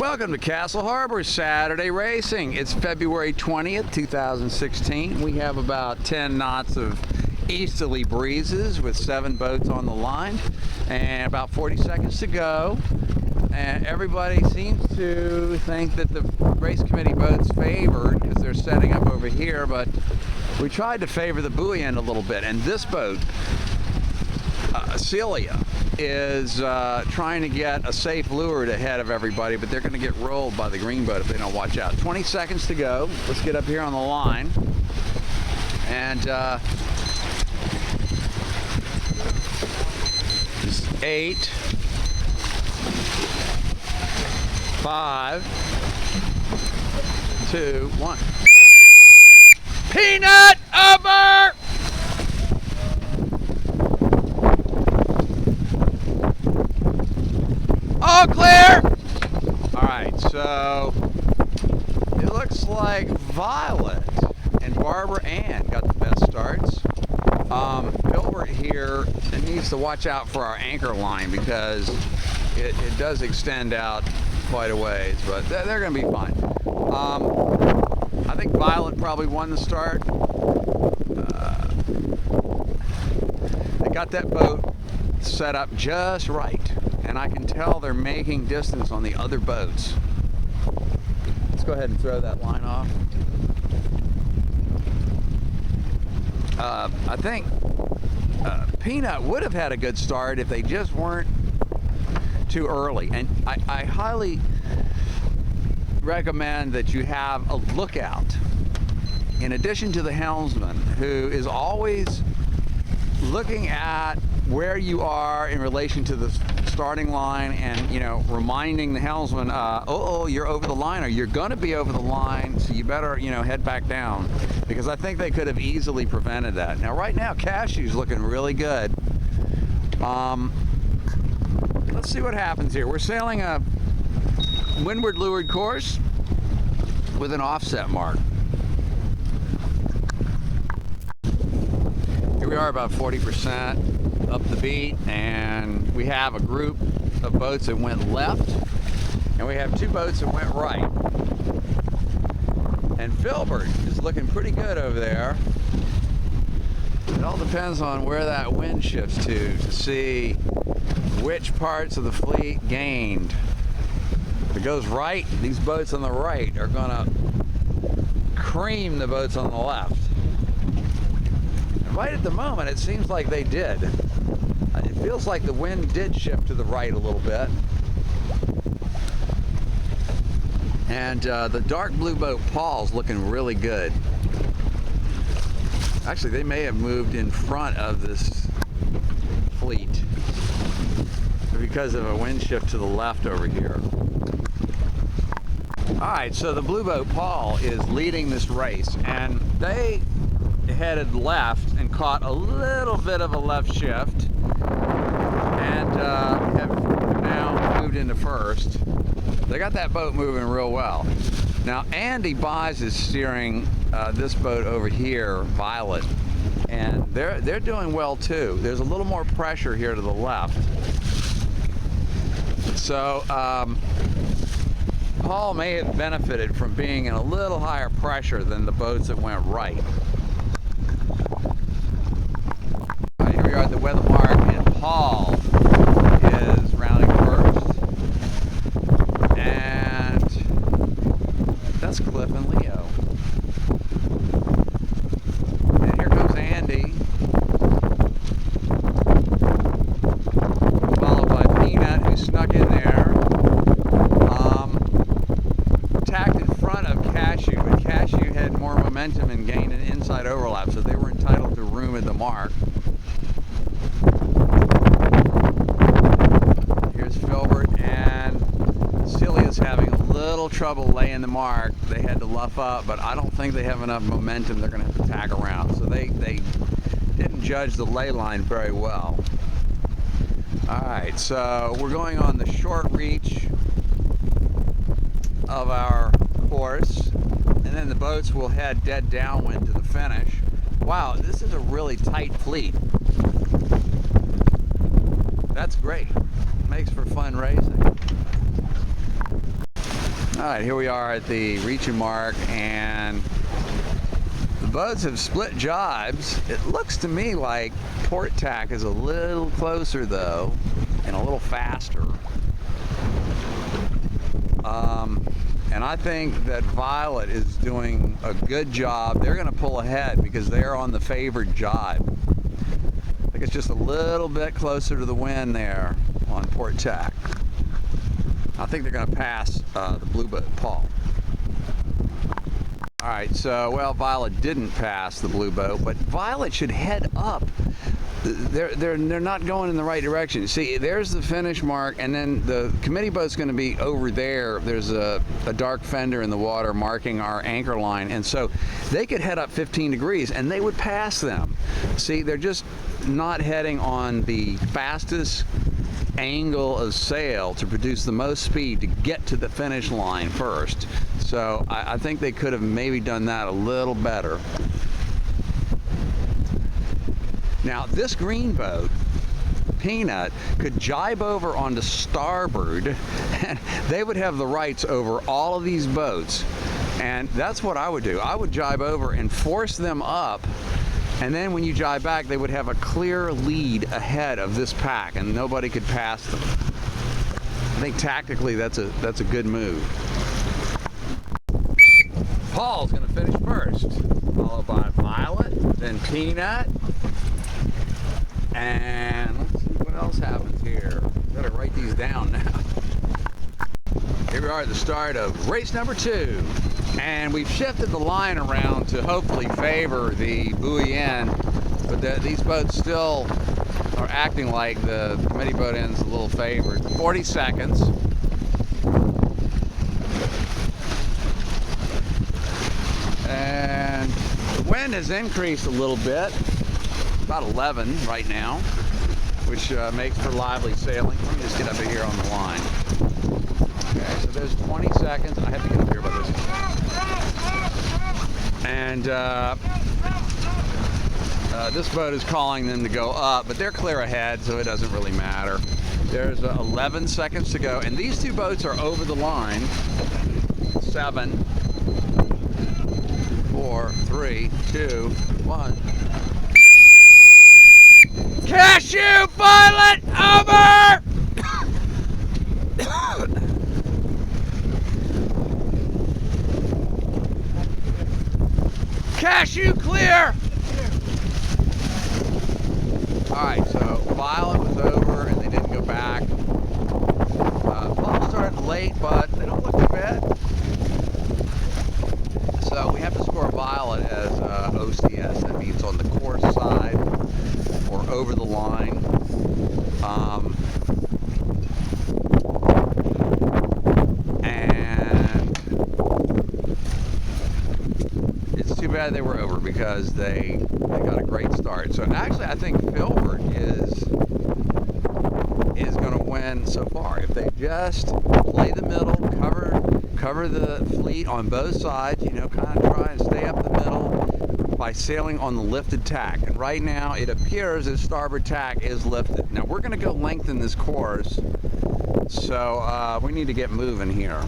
Welcome to Castle Harbor Saturday Racing. It's February 20th, 2016. We have about 10 knots of easterly breezes with 7 boats on the line and about 40 seconds to go. And everybody seems to think that the race committee boat's favored because they're setting up over here, but we tried to favor the buoy end a little bit. And this boat, Celia, is trying to get a safe leeward ahead of everybody, but they're going to get rolled by the green boat if they don't watch out. 20 seconds to go. Let's get up here on the line. And 8, 5, 2, 1. Peanut over! All clear! Alright, so it looks like Violet and Barbara Ann got the best starts. Filbert here needs to watch out for our anchor line because it does extend out quite a ways, but they're going to be fine. I think Violet probably won the start. They got that boat set up just right. And I can tell they're making distance on the other boats. Let's go ahead and throw that line off. I think Peanut would have had a good start if they just weren't too early. And I highly recommend that you have a lookout in addition to the helmsman, who is always looking at where you are in relation to the starting line and, you know, reminding the helmsman, you're over the line, or you're going to be over the line, so you better, you know, head back down, because I think they could have easily prevented that. Now, right now, Cashew's looking really good. Let's see what happens here. We're sailing a windward leeward course with an offset mark. Here we are about 40% up the beat, and we have a group of boats that went left, and we have 2 boats that went right. And Filbert is looking pretty good over there. It all depends on where that wind shifts to see which parts of the fleet gained. If it goes right, these boats on the right are gonna cream the boats on the left. Right at the moment, it seems like they did. It feels like the wind did shift to the right a little bit. And the dark blue boat Paul's looking really good. Actually, they may have moved in front of this fleet because of a wind shift to the left over here. Alright, so the blue boat Paul is leading this race, and they headed left and caught a little bit of a left shift, and have now moved into first. They got that boat moving real well. Now Andy Buys is steering this boat over here, Violet, and they're doing well too. There's a little more pressure here to the left. So Paul may have benefited from being in a little higher pressure than the boats that went right. Here we are at the weather mark, and Paul is rounding first. And that's Cliff and Leo. And here comes Andy, followed by Peanut, who snuck in there. Tacked in front of Cashew, but Cashew had more momentum and gained an inside overlap, so they were entitled to room at the mark. Here's Filbert, and Celia's having a little trouble laying the mark. They had to luff up, but I don't think they have enough momentum. They're going to have to tack around, so they didn't judge the lay line very well. Alright, so we're going on the short reach of our course, and then the boats will head dead downwind to the finish. Wow, this is a really tight fleet. That's great. Makes for fun racing. All right, here we are at the reaching mark, and the boats have split jibes. It looks to me like port tack is a little closer though, and a little faster. And I think that Violet is doing a good job. They're going to pull ahead because they're on the favored jibe. I think it's just a little bit closer to the wind there on port tack. I think they're going to pass the blue boat, Paul. All right, so, well, Violet didn't pass the blue boat, but Violet should head up. They're not going in the right direction. See, there's the finish mark, and then the committee boat's going to be over there. There's a dark fender in the water marking our anchor line, and so they could head up 15 degrees, and they would pass them. See, they're just not heading on the fastest angle of sail to produce the most speed to get to the finish line first. So I think they could have maybe done that a little better. Now this green boat, Peanut, could jibe over onto starboard, and they would have the rights over all of these boats. And that's what I would do. I would jibe over and force them up, and then when you jibe back, they would have a clear lead ahead of this pack, and nobody could pass them. I think tactically that's a good move. Paul's going to finish first, followed by Violet, then Peanut, and let's see what else happens here. Better write these down now. Here we are at the start of race number 2, and we've shifted the line around to hopefully favor the buoy end, but these boats still are acting like the committee boat end's a little favored. 40 seconds. And the wind has increased a little bit, about 11 right now, which makes for lively sailing. Let me just get up here on the line. Okay, so there's 20 seconds. I have to get up here by this. And this boat is calling them to go up, but they're clear ahead, so it doesn't really matter. There's 11 seconds to go, and these two boats are over the line. 7, 4, 3, 2, 1. Cashew, Violet, over! Cashew, clear! Alright, so Violet was over and they didn't go back. Paul started late, but they don't look too bad. So we have to score Violet as OCS. That means on the course side or over the line. And it's too bad they were over because they got a great start. So actually I think Filbert is going to win so far. If they just play the middle, cover the fleet on both sides, you know, kind of try and stay up the middle by sailing on the lifted tack. And right now it appears that starboard tack is lifted. Now we're going to go lengthen this course, so we need to get moving here.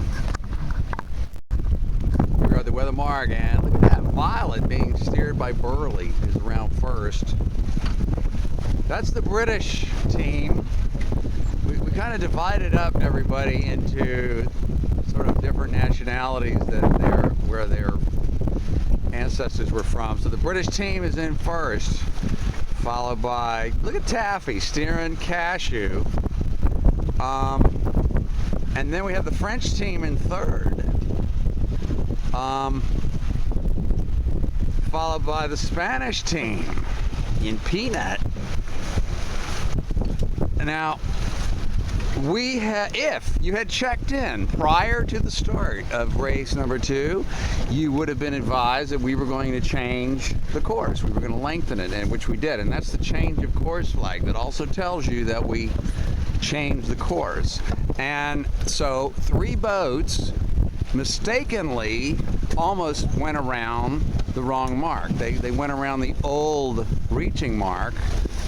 We're at the weather mark, and look at that Violet being steered by Burley, who's around first. That's the British team. We kind of divided up everybody into sort of different nationalities where their ancestors were from. So the British team is in first, followed by, look at Taffy steering Cashew. And then we have the French team in third, followed by the Spanish team in Peanut. Now, if you had checked in prior to the start of race number 2, you would have been advised that we were going to change the course. We were going to lengthen it, and which we did. And that's the change of course flag that also tells you that we changed the course. And so 3 boats mistakenly almost went around the wrong mark. They went around the old reaching mark,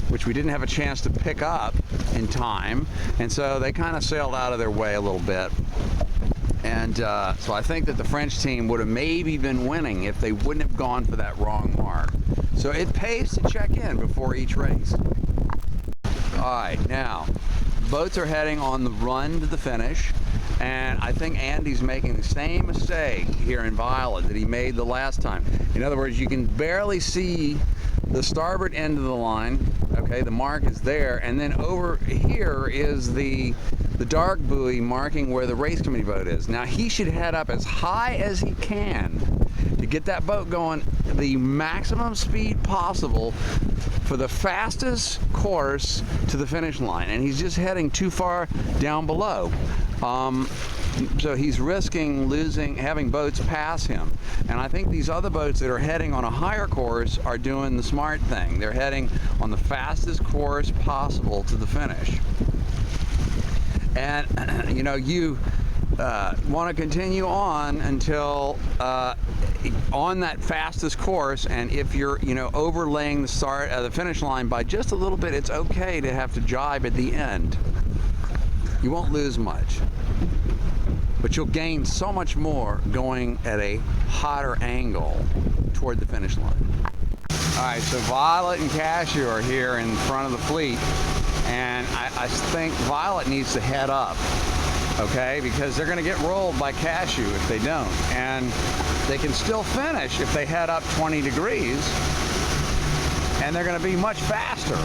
which we didn't have a chance to pick up in time, and so they kind of sailed out of their way a little bit. And so I think that the French team would have maybe been winning if they wouldn't have gone for that wrong mark. So it pays to check in before each race. All right, now, boats are heading on the run to the finish. And I think Andy's making the same mistake here in Violet that he made the last time. In other words, you can barely see the starboard end of the line. Okay, the mark is there, and then over here is the dark buoy marking where the race committee boat is. Now he should head up as high as he can to get that boat going the maximum speed possible for the fastest course to the finish line, and he's just heading too far down below. So he's risking having boats pass him. And I think these other boats that are heading on a higher course are doing the smart thing. They're heading on the fastest course possible to the finish. And you know, you want to continue on until on that fastest course, and if you're overlaying the finish line by just a little bit, it's okay to have to jibe at the end. You won't lose much, but you'll gain so much more going at a hotter angle toward the finish line. All right, so Violet and Cashew are here in front of the fleet, and I think Violet needs to head up, okay, because they're going to get rolled by Cashew if they don't, and they can still finish if they head up 20 degrees, and they're going to be much faster.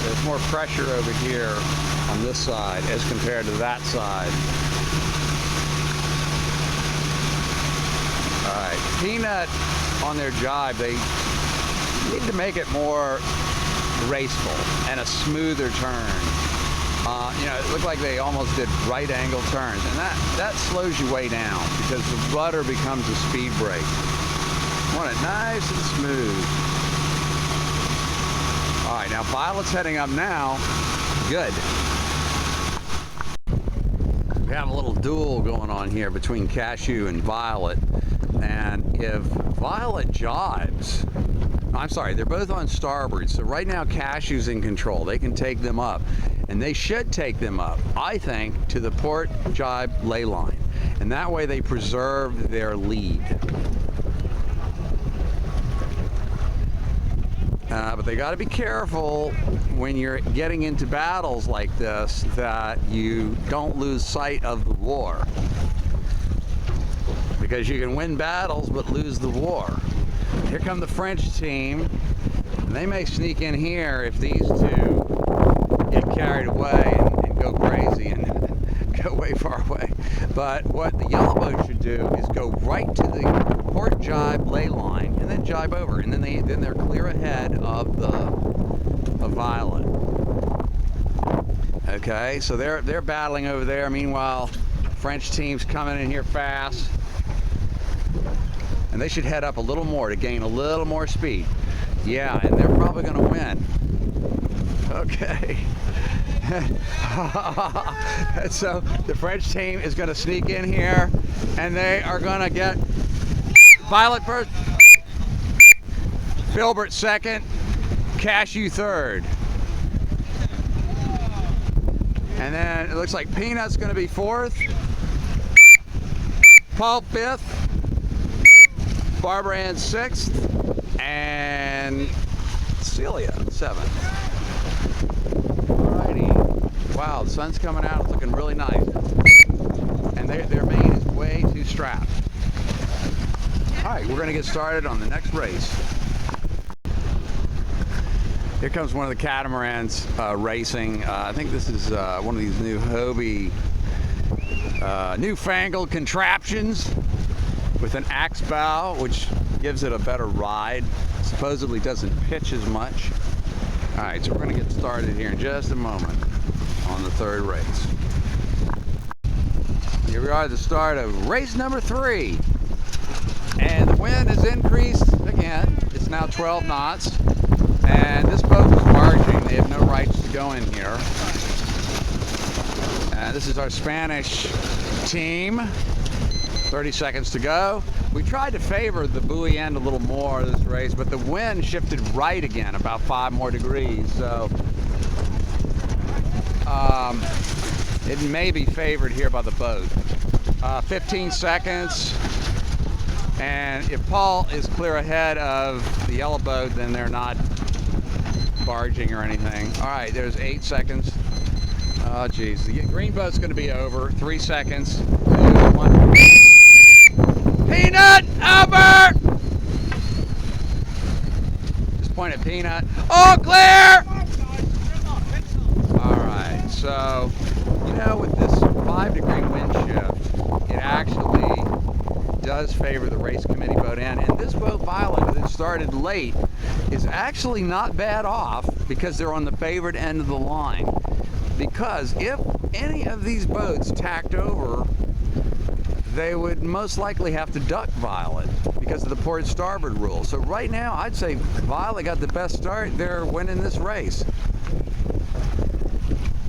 There's more pressure over here on this side as compared to that side. All right, Peanut on their jibe, they need to make it more graceful and a smoother turn. It looked like they almost did right angle turns, and that slows you way down because the rudder becomes a speed brake. You want it nice and smooth. All right, now Violet's heading up now. Good. We have a little duel going on here between Cashew and Violet. And if Violet jibes, I'm sorry, they're both on starboard. So right now Cashew's in control. They can take them up. And they should take them up, I think, to the port jibe lay line. And that way they preserve their lead. But they got to be careful when you're getting into battles like this that you don't lose sight of the war. Because you can win battles but lose the war. Here come the French team. And they may sneak in here if these two get carried away and go crazy and go way far away. But what the yellow boat should do is go right to the port jibe lay line and then jibe over, and then they're clear ahead of Violet. Okay, so they're battling over there. Meanwhile, French team's coming in here fast, and they should head up a little more to gain a little more speed. Yeah, and they're probably going to win. Okay. So the French team is going to sneak in here, and they are going to get Violet first, Filbert second, Cashew third. And then it looks like Peanut's going to be fourth, Paul fifth, Barbara Ann sixth, and Celia seventh. Alrighty. Wow, the sun's coming out. It's looking really nice. And their main is way too strapped. Alright, we're going to get started on the next race. Here comes one of the catamarans racing. I think this is one of these new Hobie newfangled contraptions with an axe bow, which gives it a better ride. Supposedly doesn't pitch as much. Alright, so we're going to get started here in just a moment on the third race. Here we are at the start of race number 3. And the wind has increased again. It's now 12 knots. And this boat is barging. They have no rights to go in here. This is our Spanish team. 30 seconds to go. We tried to favor the buoy end a little more this race, but the wind shifted right again, about 5 more degrees. So it may be favored here by the boat. 15 seconds. And if Paul is clear ahead of the yellow boat, then they're not barging or anything. All right, there's 8 seconds. Oh, geez. The green boat's going to be over. 3 seconds. 2, 1. Peanut! Over! Just point at Peanut. All clear! All right, so, you know, with this 5-degree wind shift, it actually does favor the race committee boat end. And this boat, Violet, that started late, is actually not bad off because they're on the favored end of the line. Because if any of these boats tacked over, they would most likely have to duck Violet because of the port starboard rule. So right now, I'd say Violet got the best start. They're winning this race.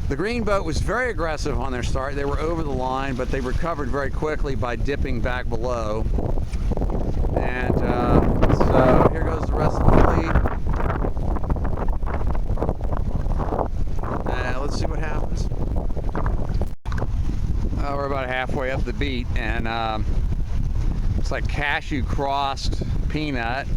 The green boat was very aggressive on their start. They were over the line, but they recovered very quickly by dipping back below. And so here goes the rest of the fleet. And let's see what happens. We're about halfway up the beat, and looks like Cashew crossed Peanut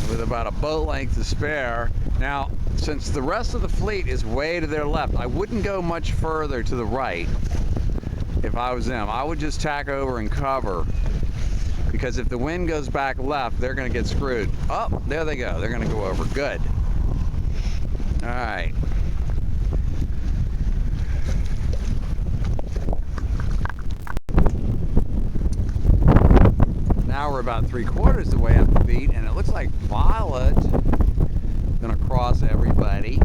with about a boat length to spare. Now, since the rest of the fleet is way to their left, I wouldn't go much further to the right if I was them. I would just tack over and cover, because if the wind goes back left, they're going to get screwed. Oh, there they go. They're going to go over. Good. All right. Now we're about 3/4 the way up the beat, and it looks like Violet gonna cross everybody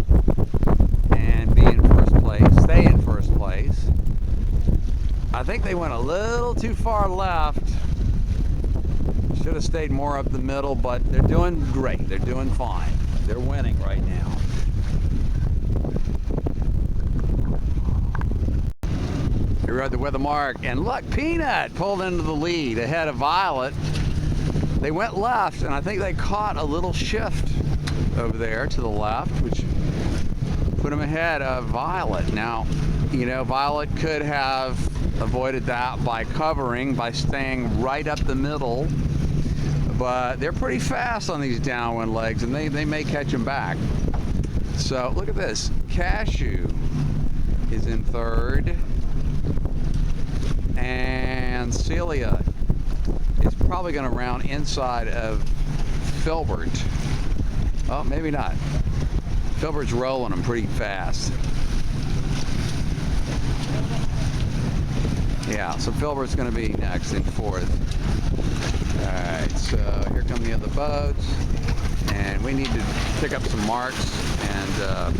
and be in first place, stay in first place. I think they went a little too far left. Should have stayed more up the middle, but they're doing great. They're doing fine. They're winning right now. Here we are at the weather mark, and look, Peanut pulled into the lead ahead of Violet. They went left, and I think they caught a little shift over there to the left, which put them ahead of Violet. Now, you know, Violet could have avoided that by covering, by staying right up the middle, but they're pretty fast on these downwind legs, and they may catch them back. So look at this. Cashew is in third, and Celia is probably going to round inside of Filbert. Oh, maybe not. Filbert's rolling them pretty fast. Yeah, so Filbert's going to be next in fourth. All right, so here come the other boats, and we need to pick up some marks and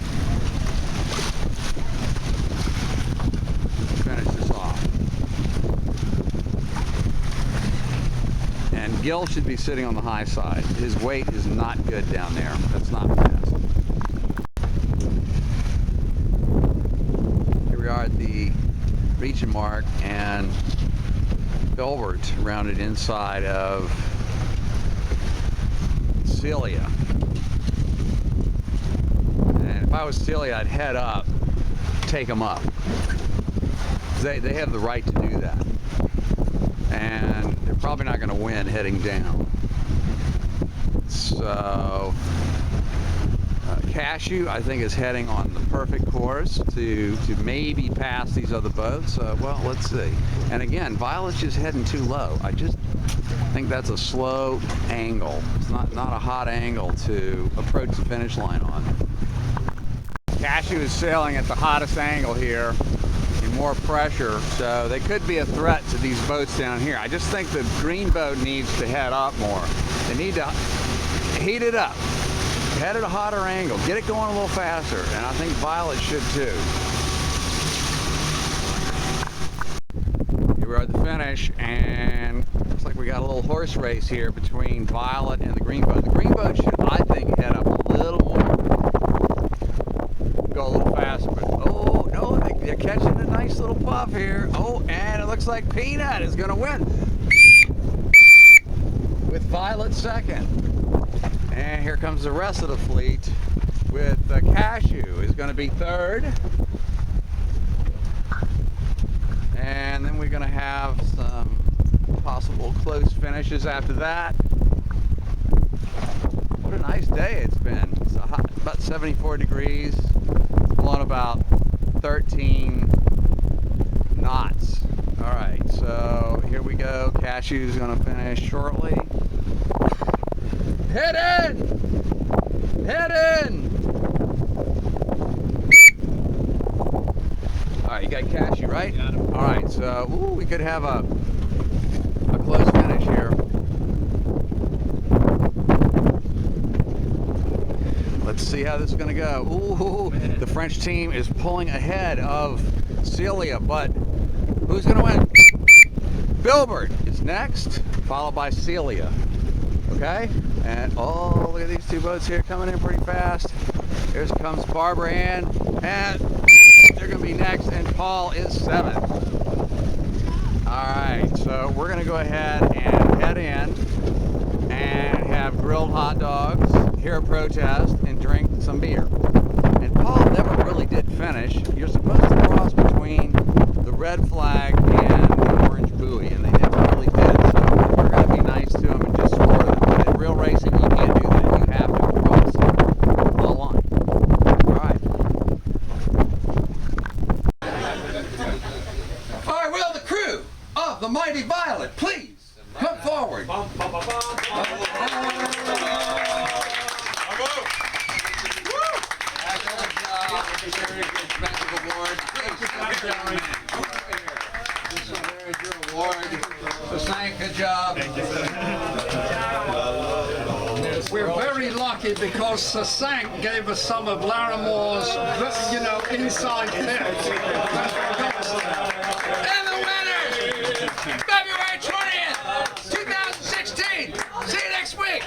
finish this off. And Gil should be sitting on the high side. His weight is not good down there. That's not fast. Here we are at the region mark, and Filbert rounded inside of Celia. And if I was Celia, I'd head up, take them up. They have the right to do that. And they're probably not going to win heading down. So Cashew, I think, is heading on the perfect course to maybe pass these other boats. Well, let's see. And again, Violet's just heading too low. I just think that's a slow angle. It's not a hot angle to approach the finish line on. Cashew is sailing at the hottest angle here, in more pressure, so they could be a threat to these boats down here. I just think the green boat needs to head up more. They need to heat it up, head at a hotter angle, get it going a little faster, and I think Violet should too. Here we are at the finish, and looks like we got a little horse race here between Violet and the green boat. The green boat should, I think, head up a little more, go a little faster, but oh no, they're catching a nice little puff here. Oh, and it looks looks like Peanut is going to win with Violet second. And here comes the rest of the fleet with Cashew is going to be third. And then we're going to have some possible close finishes after that. What a nice day it's been. It's hot, about 74 degrees. It's blowing about 13 knots. All right, so here we go. Cashew's going to finish shortly. Head in! Head in! All right, you got Cashew, right? Got him. All right, so we could have a close finish here. Let's see how this is going to go. Ooh, the French team is pulling ahead of Celia, but who's going to win? Filbert is next, followed by Celia. Okay? And oh, look at these two boats here coming in pretty fast. Here comes Barbara Ann, and they're going to be next, and Paul is seventh. All right, so we're going to go ahead and head in and have grilled hot dogs, hear a protest, and drink some beer. And Paul never really did finish. You're supposed to cross between the red flag and the orange buoy, and they never really did. So we're going to be nice to them and just score them. But in real racing, you can't do that. You have to cross the line. All right. All right, well, the crew of the Mighty Violet, please come forward. Your award. So thank good job. We're very lucky because Sasank gave us some of Larimore's, inside tips. And the winner, February 20th, 2016. See you next week.